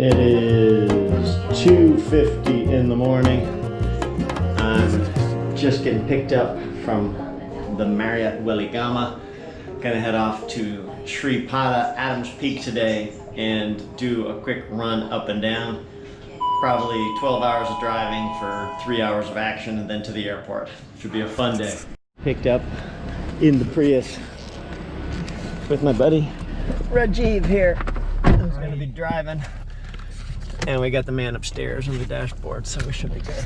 It is 2:50 in the morning. I'm just getting picked up from the Marriott Weligama. Gonna head off to Sri Lanka, Adams Peak today and do a quick run up and down. Probably 12 hours of driving for 3 hours of action and then to the airport. Should be a fun day. Picked up in the Prius with my buddy Rajiv here, who's gonna be driving. And we got the man upstairs on the dashboard, so we should be good.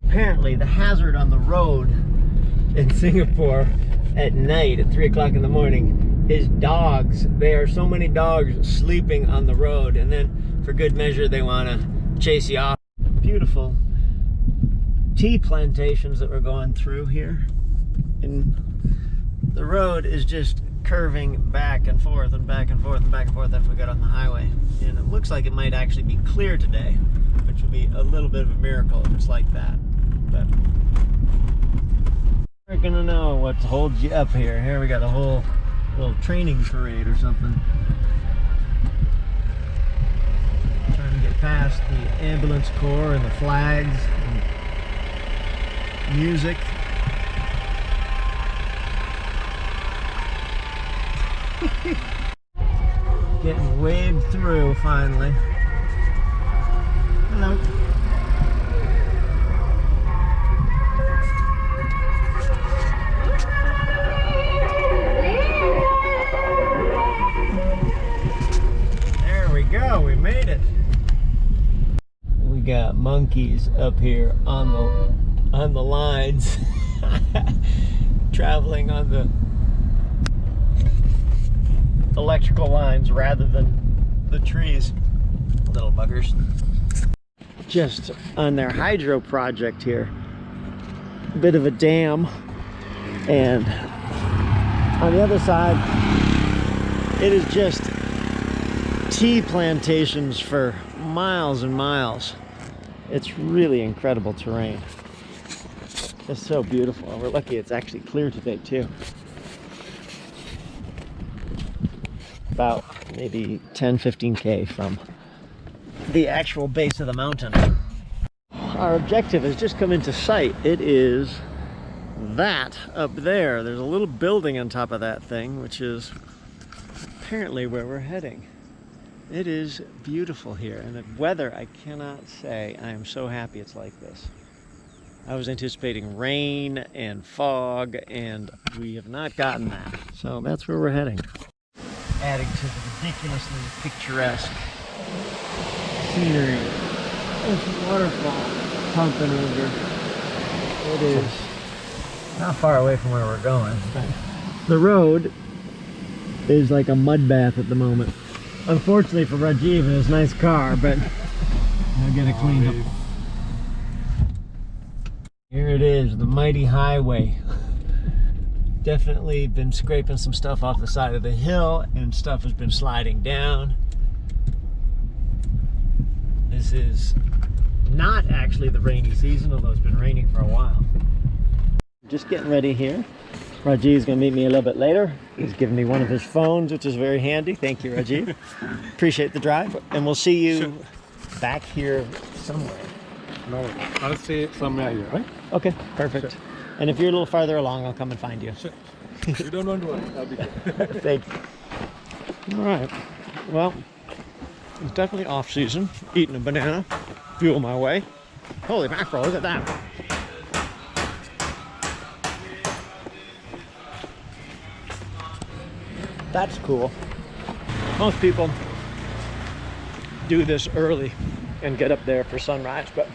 Apparently the hazard on the road in Singapore at night at 3 o'clock in the morning is dogs. There are so many dogs sleeping on the road, and then for good measure they want to chase you off. Beautiful tea plantations that we're going through here, and the road is just curving back and forth and back and forth and back and forth after we got on the highway, and it looks like it might actually be clear today, which would be a little bit of a miracle if it's like that. But we're gonna know what holds you up here. Here we got a whole little training parade or something. Trying to get past the ambulance corps and the flags and music. Getting waved through finally. Hello. There we go, we made it. We got monkeys up here on the lines, traveling on the electrical lines rather than the trees. Little buggers. Just on their hydro project here, a bit of a dam, and on the other side it is just tea plantations for miles and miles. It's really incredible terrain. It's so beautiful. We're lucky it's actually clear today too. About maybe 10-15 from the actual base of the mountain. Our objective has just come into sight. It is that up there. There's a little building on top of that thing, which is apparently where we're heading. It is beautiful here, and the weather, I cannot say I am so happy it's like this. I was anticipating rain and fog, and we have not gotten that. So that's where we're heading. Adding to the ridiculously picturesque scenery. This waterfall pumping over. It is not far away from where we're going. The road is like a mud bath at the moment. Unfortunately for Rajiv and his nice car, but we'll get it cleaned up. Here it is, the mighty highway. Definitely been scraping some stuff off the side of the hill, and stuff has been sliding down. This is not actually the rainy season, although it's been raining for a while. Just getting ready here. Rajiv's gonna meet me a little bit later. He's giving me one of his phones, which is very handy. Thank you, Rajiv. Appreciate the drive, and we'll see you back here somewhere. No, I'll say somewhere here, right? Okay, perfect. Sure. And if you're a little farther along, I'll come and find you. Sure. You don't want to worry. I'll be good. Thank you. All right. Well, it's definitely off season. Eating a banana, fuel my way. Holy mackerel! Look at that. That's cool. Most people do this early and get up there for sunrise, but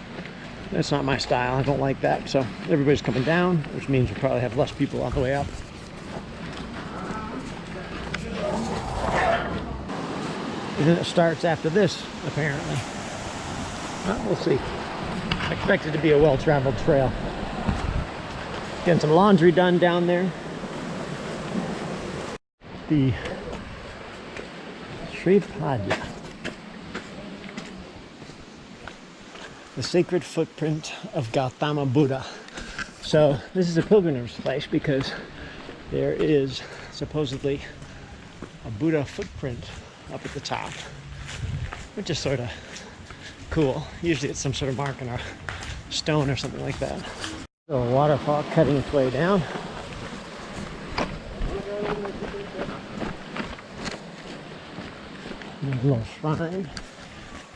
that's not my style. I don't like that. So everybody's coming down, which means we'll probably have less people on the way up. And then it starts after this, apparently. Well, we'll see. I expect it to be a well-traveled trail. Getting some laundry done down there. The Sri Lanka. The sacred footprint of Gautama Buddha. So this is a pilgrimage place because there is supposedly a Buddha footprint up at the top. which is sort of cool. Usually it's some sort of mark on a stone or something like that. So a waterfall cutting its way down. There's a little shrine.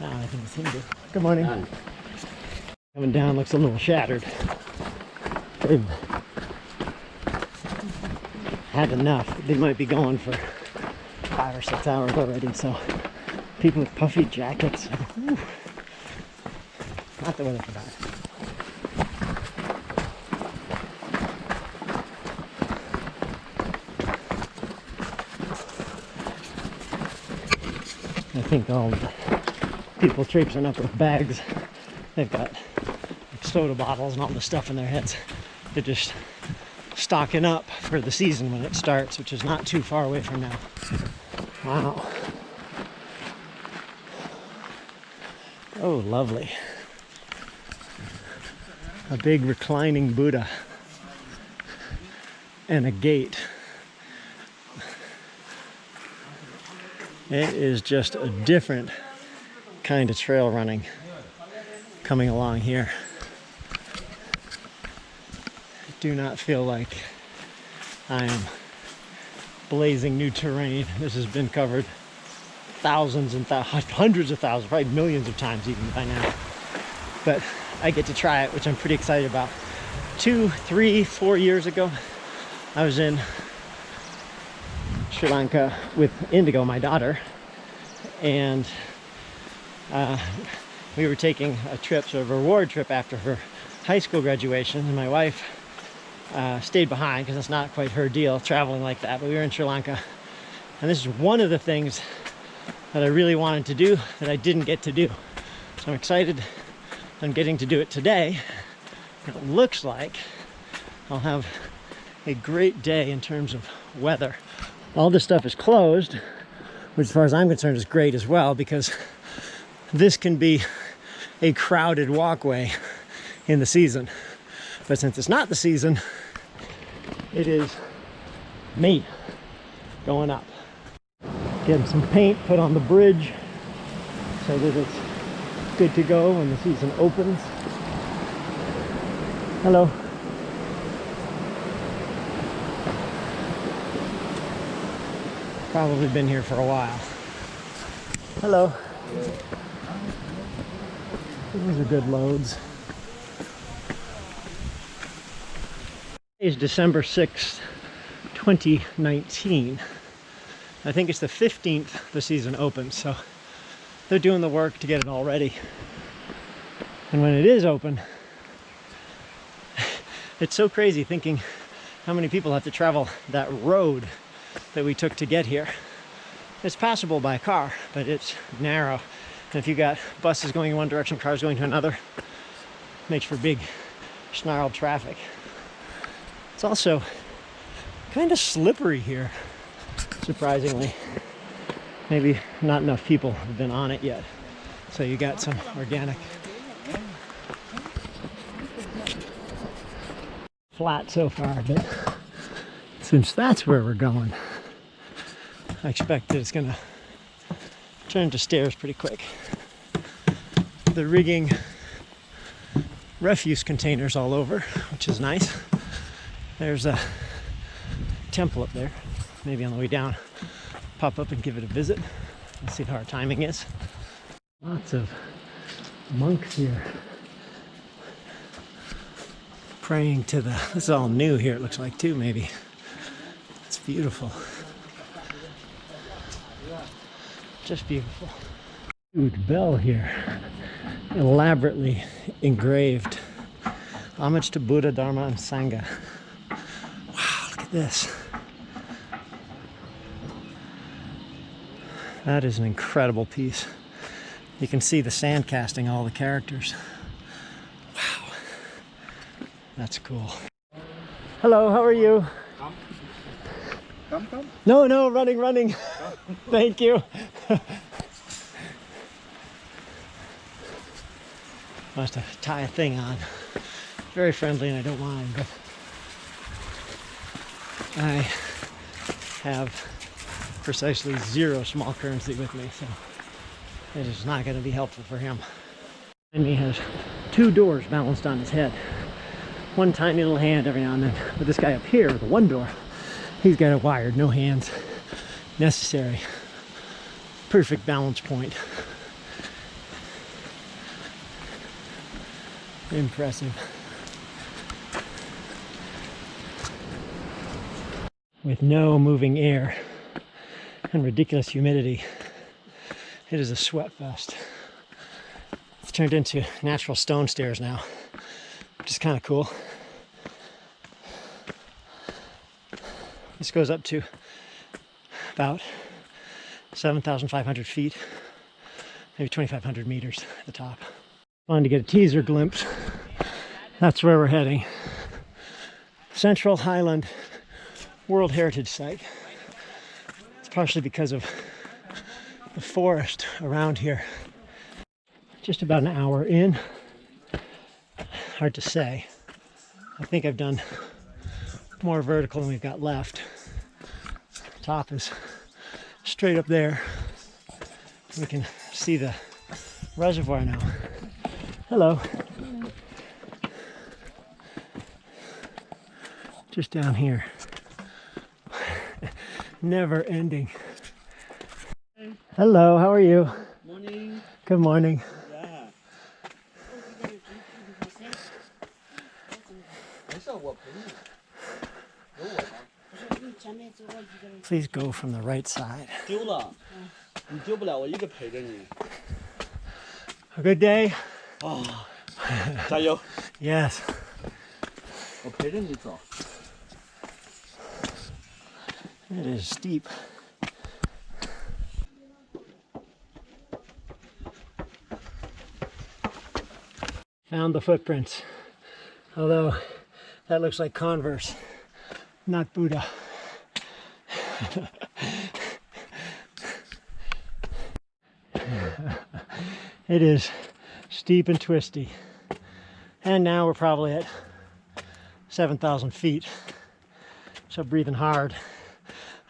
I can see it. Good morning. Coming down looks a little shattered. They've had enough. They might be going for 5 or 6 hours already, so people with puffy jackets. Whew. Not the weather for that. I think all the people traipsing up with bags, they've got like soda bottles and all this stuff in their heads. They're just stocking up for the season when it starts, which is not too far away from now. Wow. Oh, lovely. A big reclining Buddha and a gate. It is just a different kind of trail running coming along here. I do not feel like I am blazing new terrain. This has been covered thousands and hundreds of thousands, probably millions of times even by now. But I get to try it, which I'm pretty excited about. 2, 3, 4 years ago, I was in Sri Lanka with Indigo, my daughter, and we were taking a trip, sort of a reward trip after her high school graduation, and my wife stayed behind because it's not quite her deal traveling like that, but we were in Sri Lanka, and this is one of the things that I really wanted to do that I didn't get to do. So I'm excited on getting to do it today. It looks like I'll have a great day in terms of weather. All this stuff is closed, which as far as I'm concerned is great as well, because this can be a crowded walkway in the season. But since it's not the season, it is me going up. Getting some paint put on the bridge so that it's good to go when the season opens. Hello. Probably been here for a while. Hello. These are good loads. It's December 6th, 2019. I think it's the 15th the season opens, so they're doing the work to get it all ready. And when it is open, it's so crazy thinking how many people have to travel that road that we took to get here. It's passable by car, but it's narrow. And if you got buses going in one direction, cars going to another, it makes for big snarled traffic. It's also kind of slippery here, surprisingly. Maybe not enough people have been on it yet. So you got some organic. Flat so far, but since that's where we're going, I expect that it's gonna turn to stairs pretty quick. The rigging refuse containers all over, which is nice. There's a temple up there. Maybe on the way down, pop up and give it a visit. Let's see how our timing is. Lots of monks here praying to the, this is all new here it looks like too, maybe. It's beautiful. Just beautiful. Huge bell here, elaborately engraved. Homage to Buddha, Dharma, and Sangha. Wow, look at this. That is an incredible piece. You can see the sand casting all the characters. Wow, that's cool. Hello, how are you? Come. No, running. Thank you. Must have tie a thing on. Very friendly and I don't mind, but I have precisely 0 small currency with me, so it is not going to be helpful for him. And he has 2 doors balanced on his head. One tiny little hand every now and then. But this guy up here, the 1 door, he's got it wired, no hands necessary. Perfect balance point. Impressive. With no moving air and ridiculous humidity, it is a sweat fest. It's turned into natural stone stairs now, which is kind of cool. This goes up to about 7,500 feet, maybe 2,500 meters at the top. Fun to get a teaser glimpse. That's where we're heading. Central Highland World Heritage Site. It's partially because of the forest around here. Just about an hour in. Hard to say. I think I've done more vertical than we've got left. Top is straight up there. We can see the reservoir now. Hello. Just down here. Never ending. Hello, how are you? Morning. Good morning. Yeah. Please go from the right side. 丢了，你丢不了，我一个陪着你。 A good day? 啊，加油！ Yes. 我陪着你走。 It is steep. Found the footprints. Although that looks like Converse, not Buddha. It is steep and twisty. And now we're probably at 7,000 feet. So breathing hard.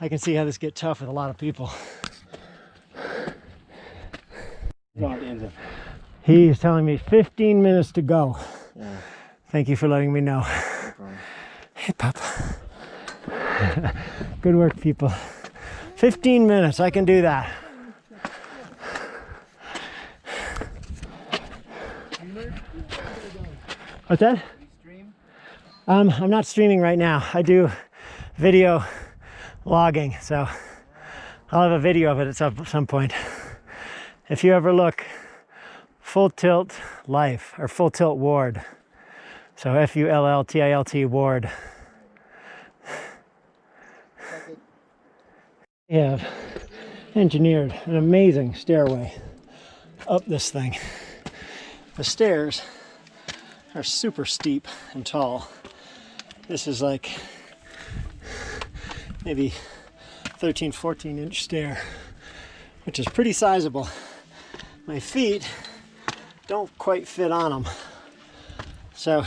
I can see how this gets tough with a lot of people. He's telling me 15 minutes to go. Yeah. Thank you for letting me know. No problem. Hey, Papa. Good work, people. 15 minutes, I can do that. What's that? I'm not streaming right now. I do video logging, so I'll have a video of it at some point. If you ever look, Full Tilt Life, or Full Tilt Ward. So FULLTILT Ward. We have engineered an amazing stairway up this thing. The stairs are super steep and tall. This is like maybe 13, 14-inch stair, which is pretty sizable. My feet don't quite fit on them. So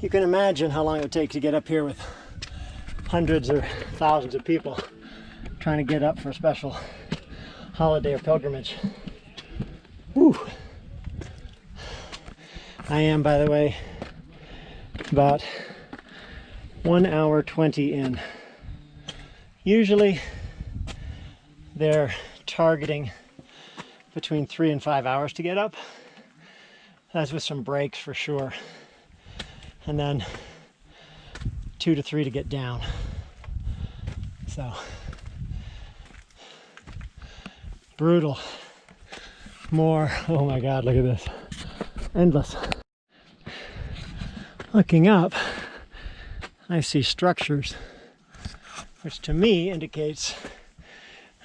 you can imagine how long it would take to get up here with hundreds or thousands of people trying to get up for a special holiday or pilgrimage. Whew. I am, by the way, about 1 hour 20 in. Usually they're targeting between 3 and 5 hours to get up. That's with some breaks for sure. And then 2 to 3 to get down. So brutal. More. Oh my God, look at this. Endless. Looking up, I see structures, which to me indicates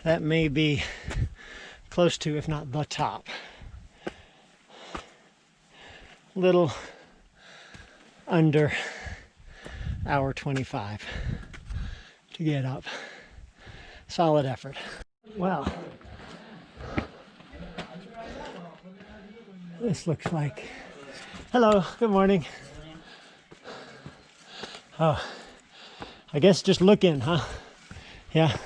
that may be close to, if not the top. Little under hour 25 to get up. Solid effort. Wow. This looks like... Hello, good morning. Oh, I guess just look in, huh? Yeah.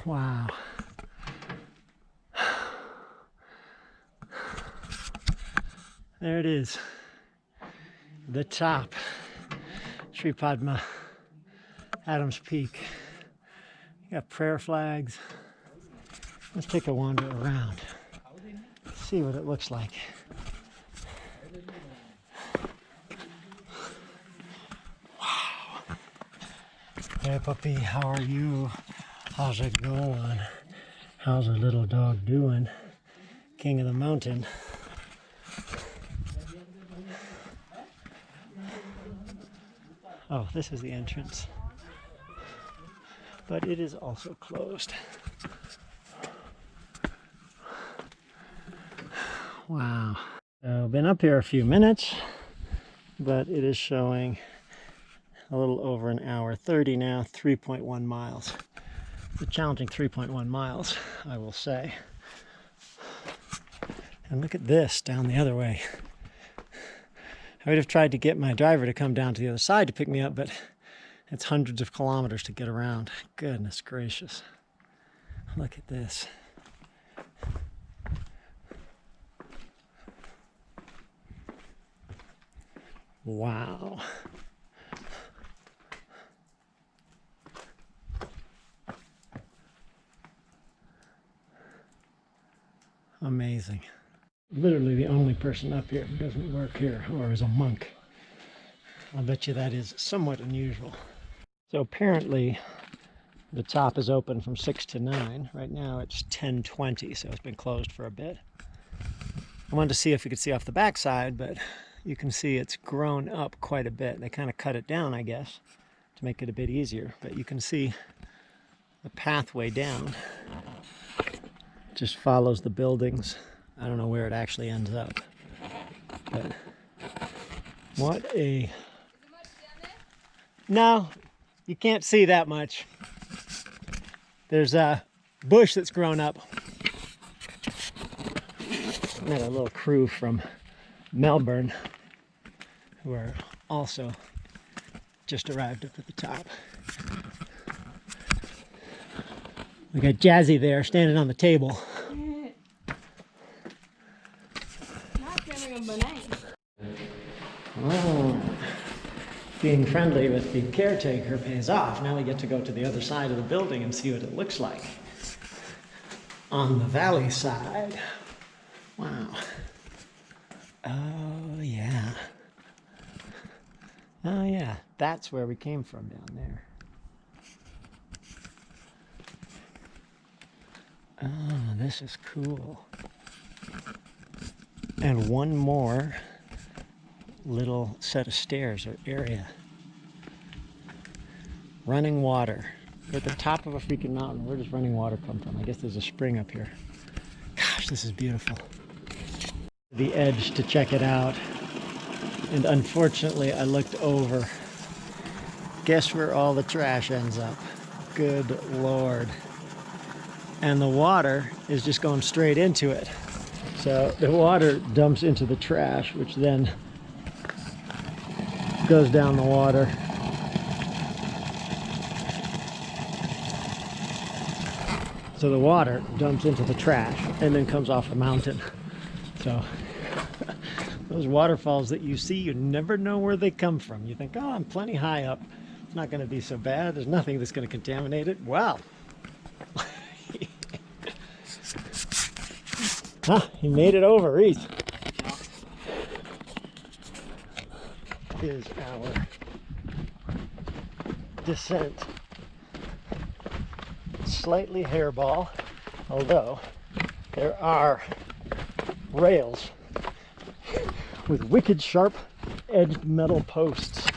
Wow. There it is. The top. Sri Padma, Adams Peak. You got prayer flags. Let's take a wander around. See what it looks like. Wow. Hey puppy, how are you? How's it going? How's our little dog doing? King of the mountain. Oh, this is the entrance. But it is also closed. Wow. So, been up here a few minutes, but it is showing a little over an hour 30 now, 3.1 miles. It's a challenging 3.1 miles, I will say. And look at this down the other way. I would have tried to get my driver to come down to the other side to pick me up, but it's hundreds of kilometers to get around. Goodness gracious. Look at this. Wow. Amazing. Literally the only person up here who doesn't work here or is a monk. I'll bet you that is somewhat unusual. So apparently the top is open from 6 to 9. Right now it's 10:20, so it's been closed for a bit. I wanted to see if we could see off the backside, but you can see it's grown up quite a bit. They kind of cut it down, I guess, to make it a bit easier. But you can see the pathway down just follows the buildings. I don't know where it actually ends up. But what a... No, you can't see that much. There's a bush that's grown up. Met a little crew from Melbourne who are also just arrived up at the top. We got Jazzy there standing on the table. Oh, being friendly with the caretaker pays off. Now we get to go to the other side of the building and see what it looks like on the valley side. Wow. Oh yeah. Oh yeah, that's where we came from down there. Oh, this is cool. And one more little set of stairs or area. Running water. We're at the top of a freaking mountain. Where does running water come from? I guess there's a spring up here. Gosh, this is beautiful. The edge to check it out. And unfortunately, I looked over. Guess where all the trash ends up? Good Lord. And the water is just going straight into it. So the water dumps into the trash, which then goes down the water. So the water dumps into the trash and then comes off the mountain. So those waterfalls that you see, you never know where they come from. You think, oh, I'm plenty high up. It's not going to be so bad. There's nothing that's going to contaminate it. Wow. Huh, he made it over, Reese. Is our descent. Slightly hairball, although there are rails with wicked sharp edged metal posts.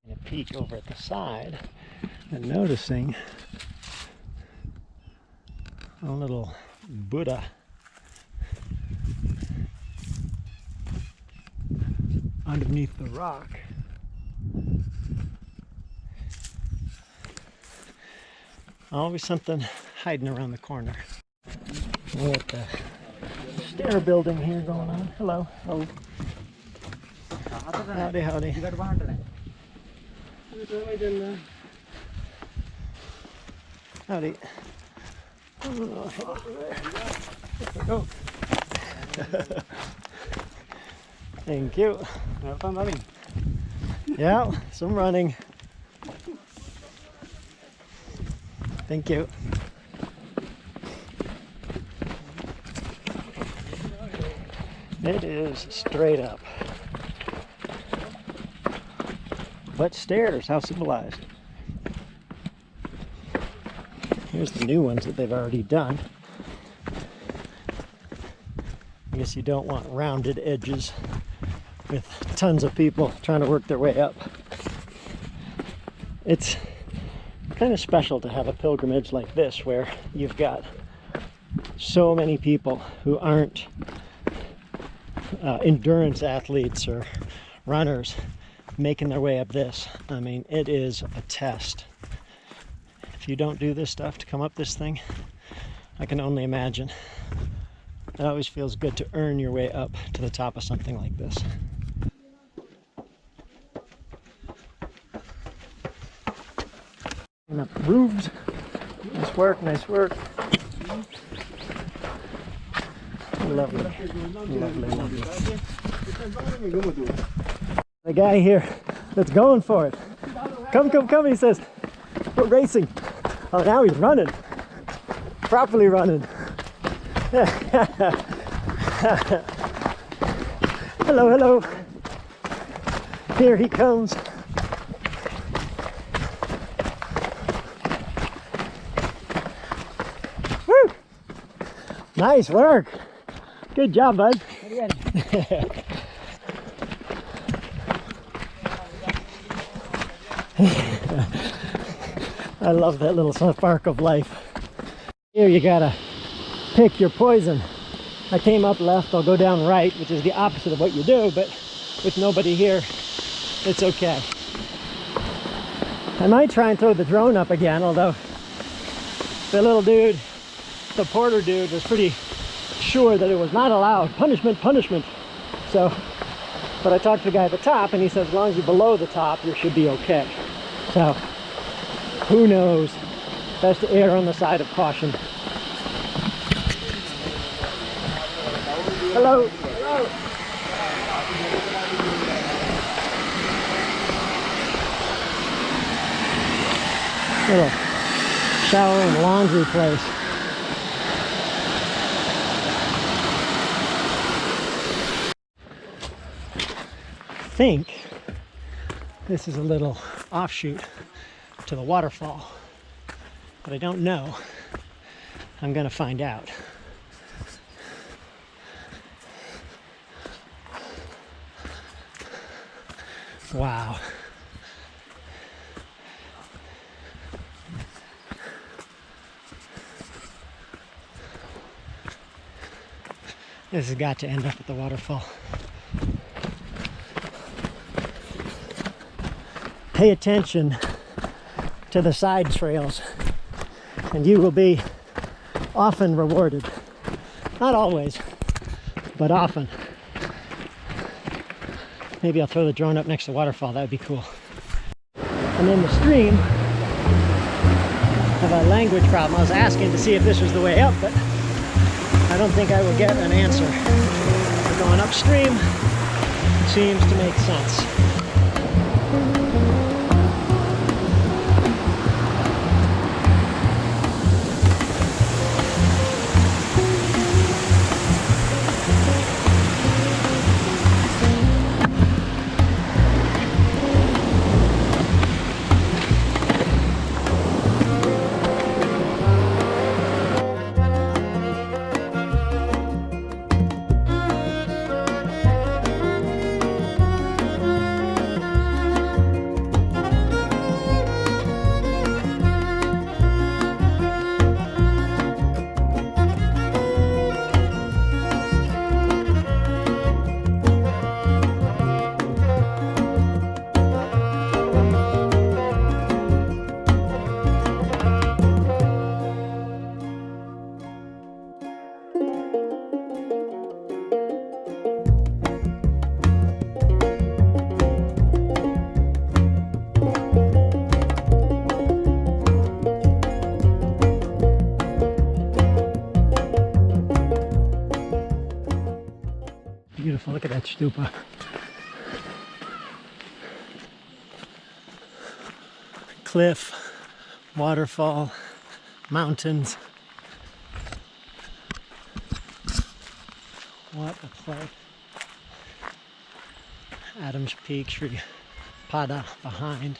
And a peek over at the side and noticing a little Buddha underneath the rock. Always something hiding around the corner. We got the stair building here going on. Hello. Hello. Howdy, howdy. Howdy. Oh. Thank you. Have fun running. Yeah, some running. Thank you. It is straight up. But stairs, how civilized. Here's the new ones that they've already done. I guess you don't want rounded edges with tons of people trying to work their way up. It's kind of special to have a pilgrimage like this where you've got so many people who aren't endurance athletes or runners making their way up this. I mean, it is a test. If you don't do this stuff to come up this thing, I can only imagine. It always feels good to earn your way up to the top of something like this. And up the roofs. Nice work, nice work. Lovely, lovely, lovely. The guy here that's going for it. Come, come, come, he says. We're racing. Oh, now he's running. Properly running. Hello, hello. Here he comes. Woo! Nice work. Good job, bud. I love that little spark of life. Here you gotta pick your poison. I came up left, I'll go down right, which is the opposite of what you do, but with nobody here, it's okay. I might try and throw the drone up again, although the little dude, the porter dude, was pretty sure that it was not allowed. Punishment, punishment. So, but I talked to the guy at the top and he says as long as you're below the top, you should be okay. So, who knows? Best to err on the side of caution. Hello. Hello. Little shower and laundry place. I think this is a little offshoot to the waterfall, but I don't know. I'm gonna find out. Wow. This has got to end up at the waterfall. Pay attention to the side trails and you will be often rewarded. Not always, but often. Maybe I'll throw the drone up next to the waterfall, that would be cool. And then the stream, I have a language problem. I was asking to see if this was the way up, but I don't think I will get an answer. We're going upstream, it seems to make sense. beautiful. Look at that stupa. Cliff, waterfall, mountains. What a place. Adams Peak, Sri Pada behind.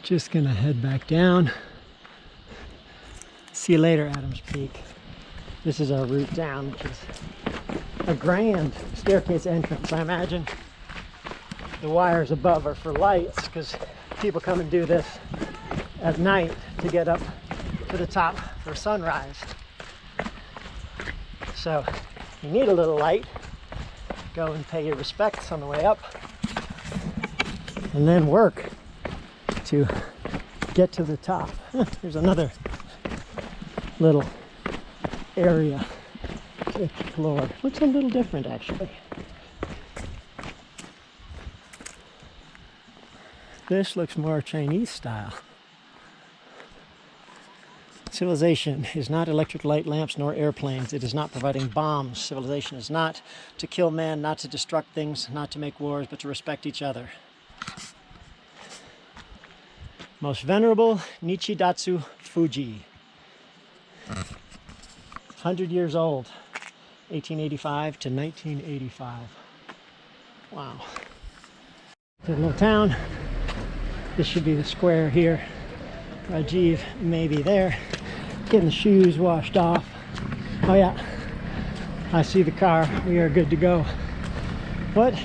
Just gonna head back down. See you later, Adams Peak. This is our route down, which is a grand staircase entrance. I imagine the wires above are for lights because people come and do this at night to get up to the top for sunrise. So you need a little light. Go and pay your respects on the way up and then work to get to the top. There's another little area to explore. Looks a little different actually. This looks more Chinese style. Civilization is not electric light lamps nor airplanes. It is not providing bombs. Civilization is not to kill men, not to destruct things, not to make wars, but to respect each other. Most Venerable Nichidatsu Fuji. 100 years old. 1885 to 1985. Wow. It's a little town. This should be the square here. Rajiv may be there. Getting the shoes washed off. Oh yeah, I see the car. We are good to go. What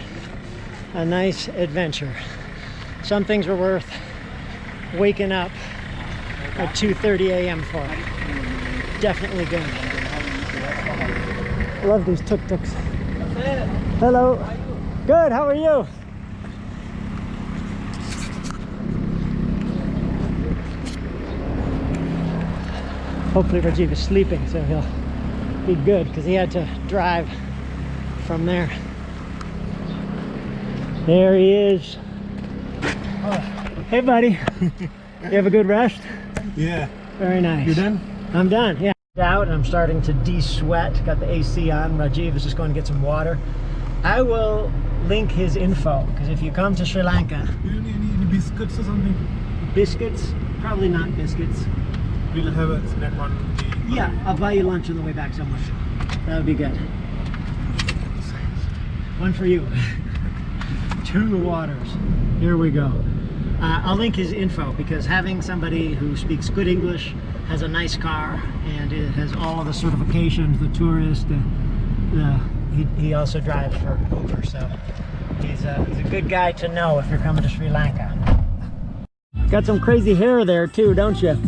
a nice adventure. Some things were worth waking up at 2:30 a.m. for. Definitely good. Love these tuk-tuks. Hello. Good, how are you? Hopefully Rajiv is sleeping, so he'll be good because he had to drive from there. There he is. Oh. Hey, buddy. You have a good rest? Yeah. Very nice. You done? I'm done, yeah. Out and I'm starting to de-sweat. Got the AC on. Rajiv is just going to get some water. I will link his info because if you come to Sri Lanka... Do you need any biscuits or something? Biscuits? Probably not biscuits. We'll have a snack on the... Yeah, I'll buy you lunch on the way back somewhere. That would be good. One for you. 2 waters. Here we go. I'll link his info because having somebody who speaks good English, has a nice car, and it has all of the certifications, the tourist, he also drives for Uber, so he's a good guy to know if you're coming to Sri Lanka. Got some crazy hair there too, don't you?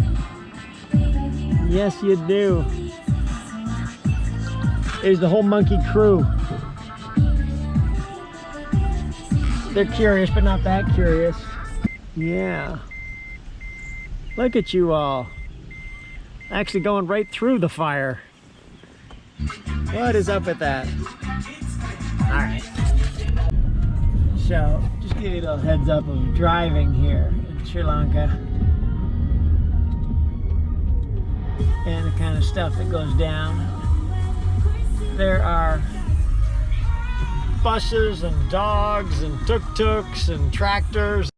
Yes, you do. There's the whole monkey crew. They're curious, but not that curious. Yeah. Look at you all. Actually going right through the fire. What is up with that? Alright. So, just give you a little heads up of driving here in Sri Lanka. And the kind of stuff that goes down. There are buses and dogs and tuk-tuks and tractors.